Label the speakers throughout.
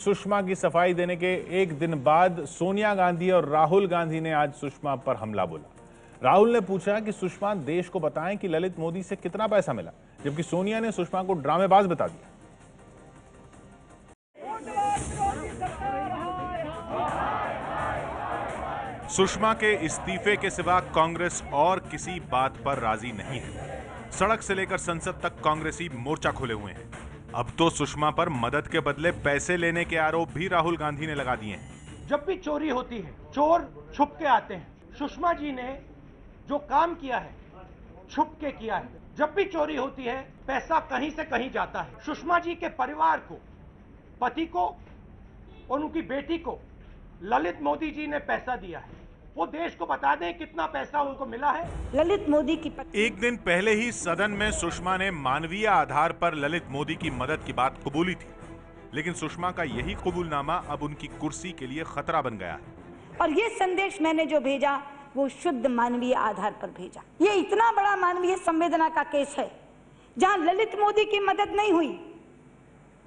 Speaker 1: सुषमा की सफाई देने के एक दिन बाद सोनिया गांधी और राहुल गांधी ने आज सुषमा पर हमला बोला। राहुल ने पूछा कि सुषमा देश को बताएं कि ललित मोदी से कितना पैसा मिला, जबकि सोनिया ने सुषमा को ड्रामेबाज बता दिया। सुषमा के इस्तीफे के सिवा कांग्रेस और किसी बात पर राजी नहीं है। सड़क से लेकर संसद तक कांग्रेसी मोर्चा खोले हुए हैं। अब तो सुषमा पर मदद के बदले पैसे लेने के आरोप भी राहुल गांधी ने लगा दिए हैं।
Speaker 2: जब भी चोरी होती है, चोर छुप के आते हैं। सुषमा जी ने जो काम किया है, छुप के किया है। जब भी चोरी होती है, पैसा कहीं से कहीं जाता है। सुषमा जी के परिवार को, पति को और उनकी बेटी को ललित मोदी जी ने पैसा दिया है। वो देश को बता दें कितना पैसा उनको मिला है।
Speaker 3: ललित मोदी की
Speaker 1: एक दिन पहले ही सदन में सुषमा ने मानवीय आधार पर ललित मोदी की मदद की बात कबूली थी, लेकिन सुषमा का यही कबूलनामा अब उनकी कुर्सी के लिए खतरा बन गया है।
Speaker 3: और ये संदेश मैंने जो भेजा वो शुद्ध मानवीय आधार पर भेजा। ये इतना बड़ा मानवीय संवेदना का केस है जहां ललित मोदी की मदद नहीं हुई,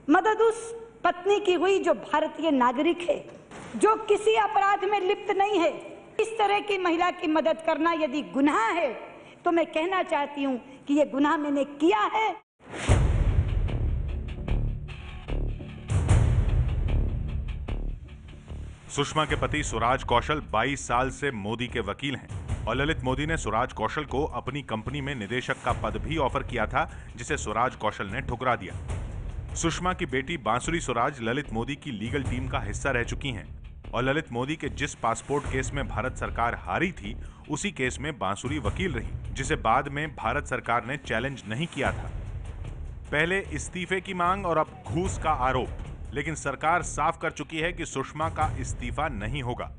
Speaker 3: मदद उस पत्नी की हुई जो भारतीय नागरिक है, जो किसी अपराध में लिप्त नहीं है। इस तरह की महिला की मदद करना यदि गुनाह है तो मैं कहना चाहती हूं कि यह गुनाह मैंने किया है।
Speaker 1: सुषमा के पति सुराज कौशल 22 साल से मोदी के वकील हैं और ललित मोदी ने सुराज कौशल को अपनी कंपनी में निदेशक का पद भी ऑफर किया था, जिसे सुराज कौशल ने ठुकरा दिया। सुषमा की बेटी बांसुरी सुराज ललित मोदी की लीगल टीम का हिस्सा रह चुकी हैं और ललित मोदी के जिस पासपोर्ट केस में भारत सरकार हारी थी, उसी केस में बांसुरी वकील रही, जिसे बाद में भारत सरकार ने चैलेंज नहीं किया था। पहले इस्तीफे की मांग और अब घूस का आरोप, लेकिन सरकार साफ कर चुकी है कि सुषमा का इस्तीफा नहीं होगा।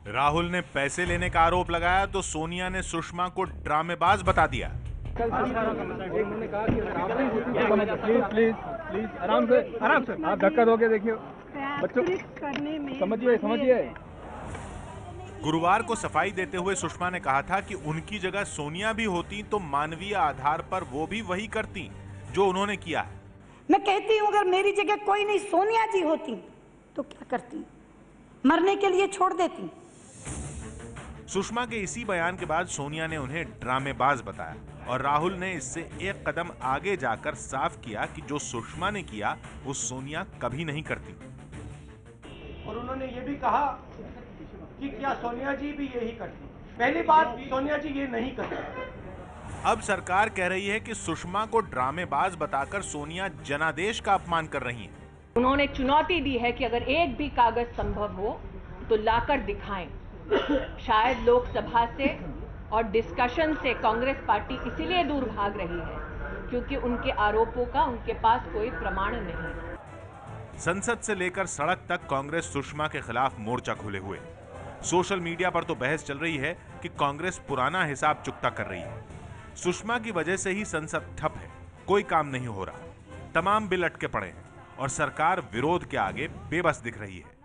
Speaker 1: राहुल ने पैसे लेने का आरोप लगाया तो सोनिया ने सुषमा को ड्रामेबाज बता दिया।
Speaker 4: प्लीज आराम से आप धक्का दोगे, देखिए बच्चों समझिए।
Speaker 1: गुरुवार को सफाई देते हुए सुषमा ने कहा था कि उनकी जगह सोनिया भी होती तो मानवीय आधार पर वो भी वही करती जो उन्होंने किया है।
Speaker 3: मैं कहती हूं अगर मेरी जगह कोई नहीं सोनिया जी होती तो क्या करती? मरने के लिए छोड़ देती।
Speaker 1: सुषमा के इसी बयान के बाद सोनिया ने उन्हें ड्रामेबाज बताया और राहुल ने इससे एक कदम आगे जाकर साफ किया कि जो सुषमा ने किया वो सोनिया कभी नहीं करती।
Speaker 2: और उन्होंने ये भी कहा कि क्या सोनिया जी भी यही करती? पहली बात, सोनिया जी ये नहीं करती।
Speaker 1: अब सरकार कह रही है कि सुषमा को ड्रामेबाज बताकर सोनिया जनादेश का अपमान कर रही हैं।
Speaker 5: उन्होंने चुनौती दी है कि अगर एक भी कागज संभव हो तो लाकर दिखाएं। शायद लोकसभा से और डिस्कशन से कांग्रेस पार्टी इसीलिए दूर भाग रही है क्योंकि उनके आरोपों का उनके पास कोई प्रमाण नहीं।
Speaker 1: संसद से लेकर सड़क तक कांग्रेस सुषमा के खिलाफ मोर्चा खोले हुए। सोशल मीडिया पर तो बहस चल रही है कि कांग्रेस पुराना हिसाब चुकता कर रही है। सुषमा की वजह से ही संसद ठप है, कोई काम नहीं हो रहा, तमाम बिल अटके पड़े हैं और सरकार विरोध के आगे बेबस दिख रही है।